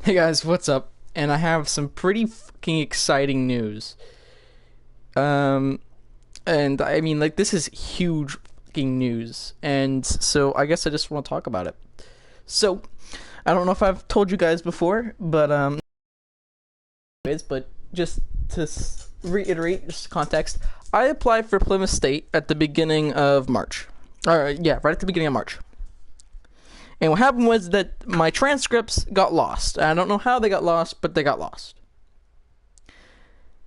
Hey guys, what's up? And I have some pretty fucking exciting news. Um, and I mean, like, this is huge fucking news. And so I guess I just want to talk about it. So, I don't know if I've told you guys before, but just to reiterate, just context, I applied for Plymouth State at the beginning of March. Yeah, right at the beginning of March. And what happened was that my transcripts got lost. I don't know how they got lost, but they got lost.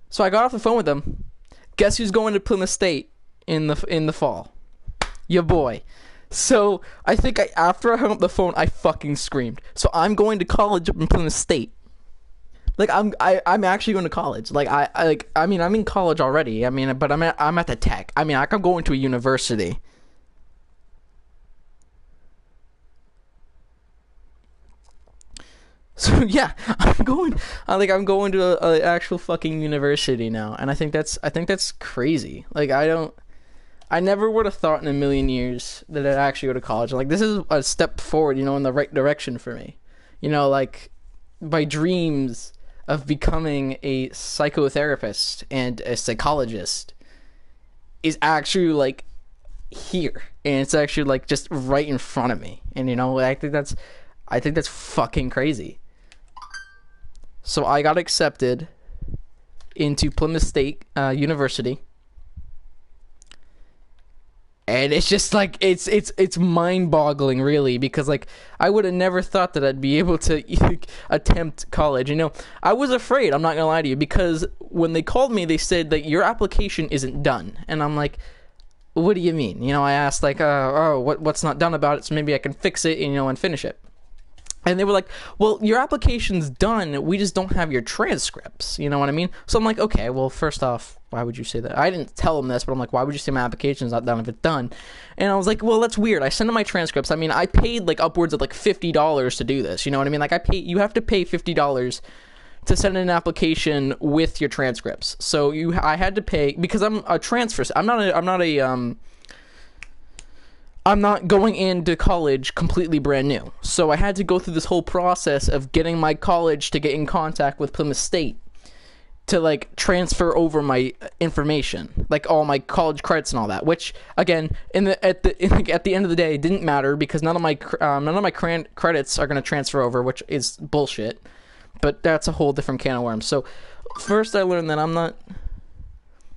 So I got off the phone with them. Guess who's going to Plymouth State in the fall? Your boy. So I think after I hung up the phone, I fucking screamed. So I'm going to college up in Plymouth State. Like I'm actually going to college. I mean I'm in college already. I mean, but I'm at the tech. I mean, I'm going to a university. So yeah, I'm going to a actual fucking university now, and I think that's crazy. I never would have thought in a million years that I'd actually go to college. Like, this is a step forward, in the right direction for me. Like, my dreams of becoming a psychotherapist and a psychologist is actually like here, and it's actually like just right in front of me. And I think that's fucking crazy. So I got accepted into Plymouth State University, and it's just like it's mind-boggling, really, because like I would have never thought that I'd be able to attempt college. I was afraid. I'm not gonna lie to you, because when they called me, they said that your application isn't done, and I'm like, what do you mean? I asked like, what's not done about it, so maybe I can fix it, and finish it. And they were like, well, your application's done. We just don't have your transcripts. You know what I mean? So I'm like, okay, well, first off, why would you say that? I didn't tell them this, but I'm like, why would you say my application's not done if it's done? And I was like, well, that's weird. I sent them my transcripts. I mean, I paid like upwards of like $50 to do this. You know what I mean? Like, you have to pay $50 to send in an application with your transcripts. So I had to pay, because I'm a transfer. I'm not going into college completely brand new. So I had to go through this whole process of getting my college to get in contact with Plymouth State to like transfer over my information, like all my college credits and all that. Which again, at the end of the day, it didn't matter, because none of my credits are going to transfer over, which is bullshit. But that's a whole different can of worms. So first I learned that I'm not.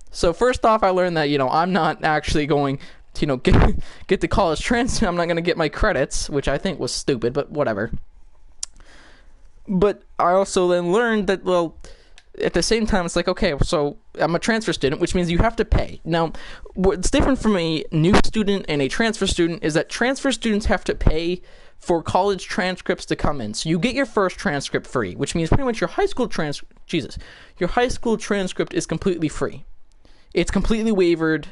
So first off, I learned that I'm not actually going get the college transfer. I'm not going to get my credits, which I think was stupid, but whatever. But I also then learned that, well, at the same time, it's like, okay, so I'm a transfer student, which means you have to pay. Now, what's different from a new student and a transfer student is that transfer students have to pay for college transcripts to come in. So you get your first transcript free, which means pretty much your high school transcript is completely free. It's completely waived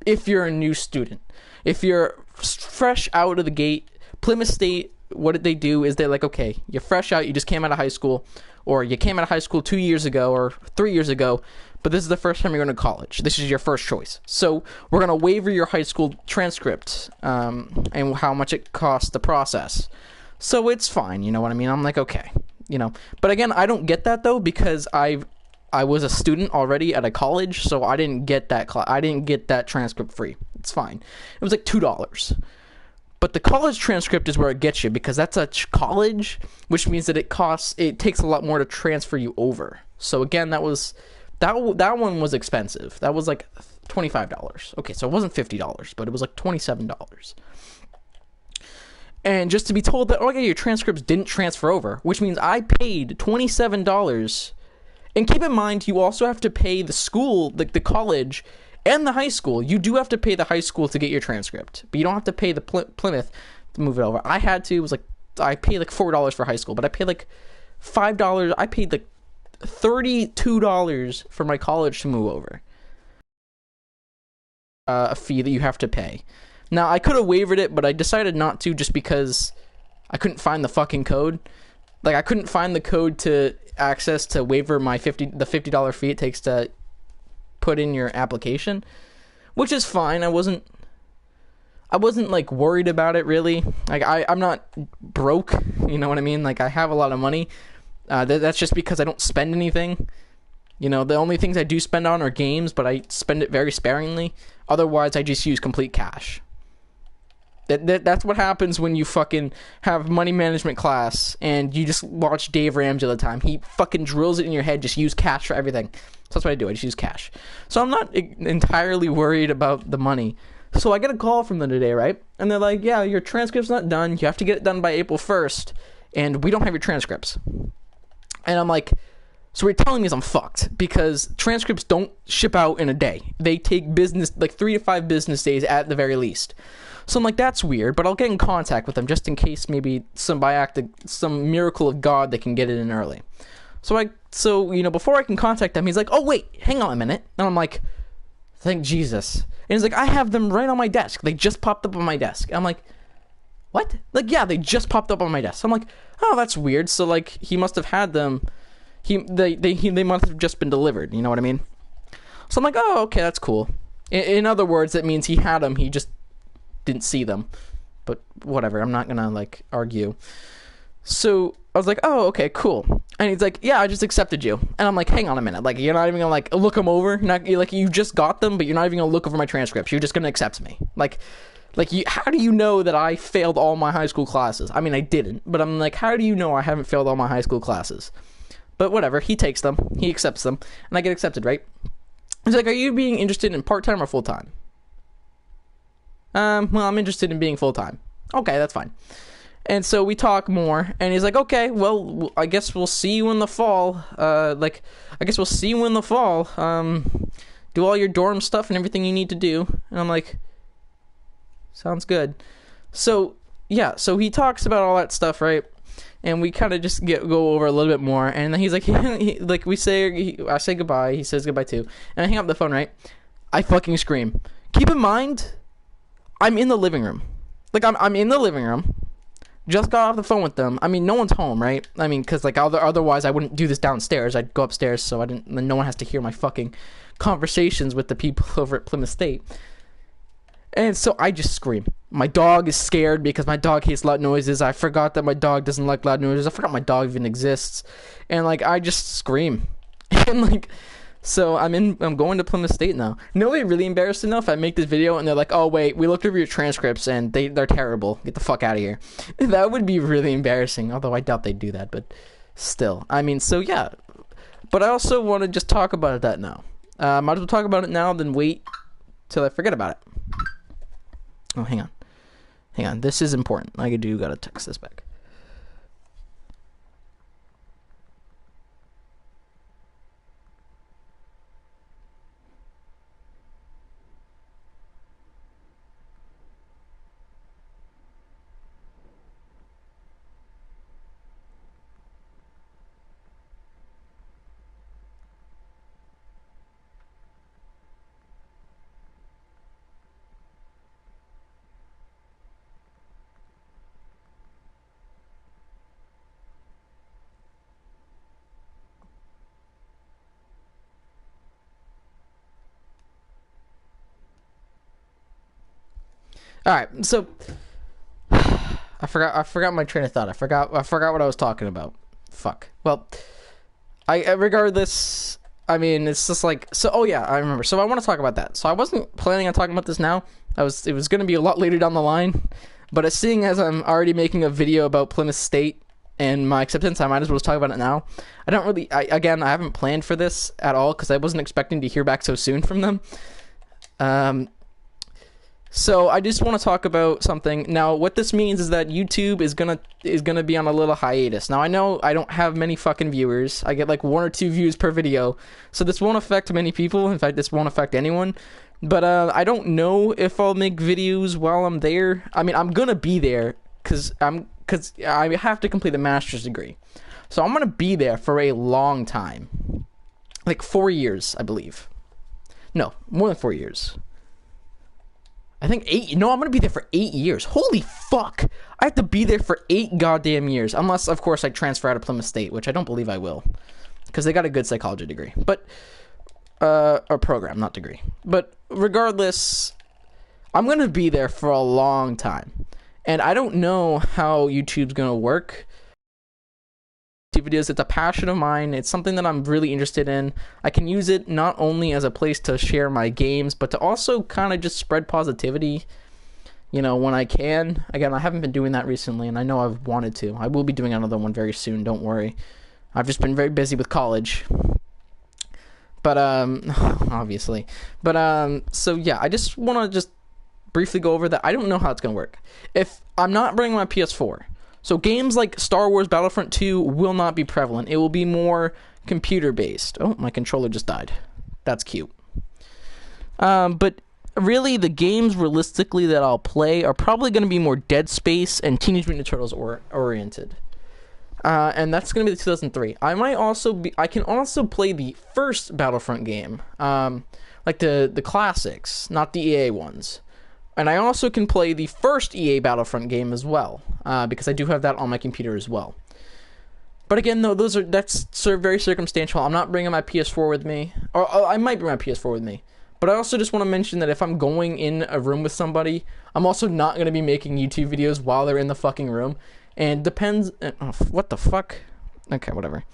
if you're a new student. If you're fresh out of the gate, Plymouth State, what did they do is they're like, okay, you're fresh out, you just came out of high school, or you came out of high school 2 years ago or 3 years ago, but this is the first time you're going to college. This is your first choice. So we're going to waiver your high school transcript and how much it costs to process. So it's fine, you know what I mean? I'm like, okay, But again, I don't get that, though, because I was a student already at a college, so I didn't get that I didn't get that transcript free. It's fine. It was like $2. But the college transcript is where it gets you, because that's a college, which means that it takes a lot more to transfer you over. So again, that one was expensive. That was like $25. Okay, so it wasn't $50, but it was like $27. And just to be told that, oh yeah, your transcripts didn't transfer over, which means I paid $27. And keep in mind, you also have to pay the school, like the college, and the high school. You do have to pay the high school to get your transcript, but you don't have to pay the Plymouth to move it over. I had to. It was like, I paid like $4 for high school, but I paid like $5. I paid like $32 for my college to move over. A fee that you have to pay. Now, I could have waived it, but I decided not to, just because I couldn't find the fucking code. Like, I couldn't find the code to access to waiver the $50 fee it takes to put in your application, which is fine. I wasn't like worried about it really. Like I'm not broke, you know what I mean? Like I have a lot of money. That's just because I don't spend anything. You know, the only things I do spend on are games, but I spend it very sparingly. Otherwise, I just use complete cash. That's what happens when you fucking have money management class and you just watch Dave Ramsey all the time. He fucking drills it in your head, just use cash for everything. So that's what I do. I just use cash. So I'm not entirely worried about the money. So I get a call from them today, right? And they're like, yeah, your transcript's not done. You have to get it done by April 1st. And we don't have your transcripts. And I'm like, so what you're telling me is I'm fucked, because transcripts don't ship out in a day. They take business, like 3 to 5 business days at the very least. So I'm like, that's weird, but I'll get in contact with them just in case maybe some miracle of God they can get it in early. So you know, before I can contact them, he's like, oh wait, hang on a minute. And I'm like, thank Jesus. And he's like, I have them right on my desk. They just popped up on my desk. I'm like, what? Like, yeah, they just popped up on my desk. I'm like, oh, that's weird. So like, he must have had them. They must have just been delivered. You know what I mean? So I'm like, oh, okay, that's cool. In other words, that means he had them. He just didn't see them. But whatever. I'm not gonna like argue. So I was like, oh, okay, cool. And he's like, yeah, I just accepted you. And I'm like, hang on a minute. Like, you're not even gonna like look them over. Like, you just got them, but you're not even gonna look over my transcripts. You're just gonna accept me. Like, how do you know that I failed all my high school classes? I mean, I didn't, but I'm like, how do you know I haven't failed all my high school classes? But whatever, he takes them, he accepts them, and I get accepted, right? He's like, are you being interested in part-time or full-time? Well, I'm interested in being full-time. Okay, that's fine. And so we talk more, and he's like, okay, well, I guess we'll see you in the fall. I guess we'll see you in the fall. Do all your dorm stuff and everything you need to do. And I'm like, sounds good. So, yeah, so he talks about all that stuff, right? And we kind of just go over a little bit more. And then he's like, I say goodbye. He says goodbye too. And I hang up the phone, right? I fucking scream. Keep in mind, I'm in the living room. Like, I'm in the living room. Just got off the phone with them. I mean, no one's home, right? I mean, because like otherwise I wouldn't do this downstairs. I'd go upstairs so no one has to hear my fucking conversations with the people over at Plymouth State. And so I just scream. My dog is scared because my dog hates loud noises. I forgot that my dog doesn't like loud noises. I forgot my dog even exists. And like, I just scream. And like, so I'm going to Plymouth State now. Nobody really embarrassed enough if I make this video and they're like, oh wait, we looked over your transcripts and they're terrible. Get the fuck out of here. That would be really embarrassing. Although I doubt they'd do that, but still. I mean, so yeah. But I also want to just talk about that now. Might as well talk about it now than wait till I forget about it. Oh, hang on. This is important. I gotta text this back. All right, so I forgot my train of thought. I forgot what I was talking about. Fuck. Well, regardless, I mean, it's just like, so. Oh yeah, I remember. So I want to talk about that. So I wasn't planning on talking about this now. It was going to be a lot later down the line, but seeing as I'm already making a video about Plymouth State and my acceptance, I might as well just talk about it now. I haven't planned for this at all because I wasn't expecting to hear back so soon from them. So I just want to talk about something. Now, what this means is that YouTube is gonna be on a little hiatus. Now, I know I don't have many fucking viewers. I get like 1 or 2 views per video. So this won't affect many people. In fact, this won't affect anyone. But I don't know if I'll make videos while I'm there. I mean, I'm gonna be there because I have to complete a master's degree. So I'm gonna be there for a long time. Like 4 years, I believe. No, more than 4 years. I think 8. No, I'm going to be there for 8 years. Holy fuck. I have to be there for 8 goddamn years. Unless, of course, I transfer out of Plymouth State, which I don't believe I will. Because they got a good psychology degree. But, or program, not degree. But regardless, I'm going to be there for a long time. And I don't know how YouTube's going to work. Videos, it's a passion of mine. It's something that I'm really interested in. I can use it not only as a place to share my games, but to also kind of just spread positivity, you know, when I can. Again, I haven't been doing that recently, and I know I've wanted to. I will be doing another one very soon, don't worry. I've just been very busy with college. But, obviously. But, so yeah, I just want to just briefly go over that. I don't know how it's going to work. If I'm not bringing my PS4, so games like Star Wars Battlefront 2 will not be prevalent. It will be more computer-based. Oh, my controller just died. That's cute. But really, the games realistically that I'll play are probably going to be more Dead Space and Teenage Mutant Ninja Turtles oriented. And that's going to be the 2003. I can also play the first Battlefront game, like the classics, not the EA ones. And I also can play the first EA Battlefront game as well, because I do have that on my computer as well. But again, though, that's very circumstantial. I'm not bringing my PS4 with me, or I might bring my PS4 with me. But I also just want to mention that if I'm going in a room with somebody, I'm also not going to be making YouTube videos while they're in the fucking room. And depends. What the fuck? Okay, whatever.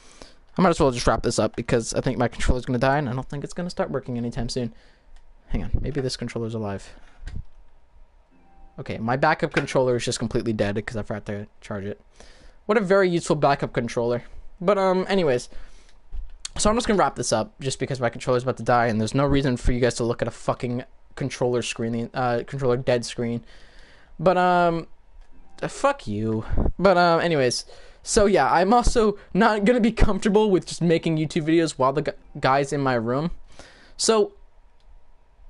I might as well just wrap this up because I think my controller's going to die, and I don't think it's going to start working anytime soon. Hang on, maybe this controller's alive. Okay, my backup controller is just completely dead because I forgot to charge it. What a very useful backup controller. But, anyways. So I'm just going to wrap this up just because my controller's about to die and there's no reason for you guys to look at a fucking controller screen, controller dead screen. But, fuck you. But, anyways. So, yeah, I'm also not going to be comfortable with just making YouTube videos while the guy's in my room. So,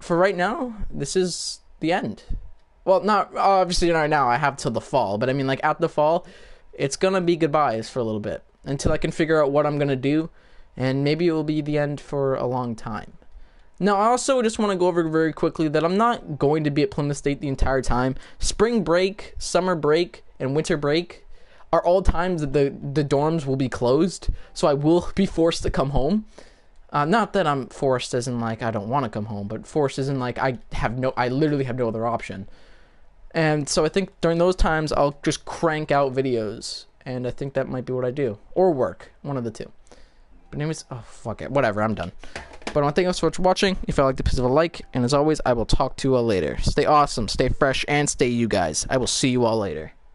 for right now, this is the end. Well, not obviously right now. I have till the fall, but I mean, like at the fall, it's gonna be goodbyes for a little bit until I can figure out what I'm gonna do, and maybe it will be the end for a long time. Now, I also just want to go over very quickly that I'm not going to be at Plymouth State the entire time. Spring break, summer break, and winter break are all times that the dorms will be closed, so I will be forced to come home. Not that I'm forced as in like I don't want to come home, but forced as in like I literally have no other option. And so I think during those times, I'll just crank out videos. And I think that might be what I do. Or work. One of the two. But anyways, oh, fuck it. Whatever, I'm done. But I want to thank you so much for watching. If you liked it, please leave a like. And as always, I will talk to you all later. Stay awesome, stay fresh, and stay you guys. I will see you all later.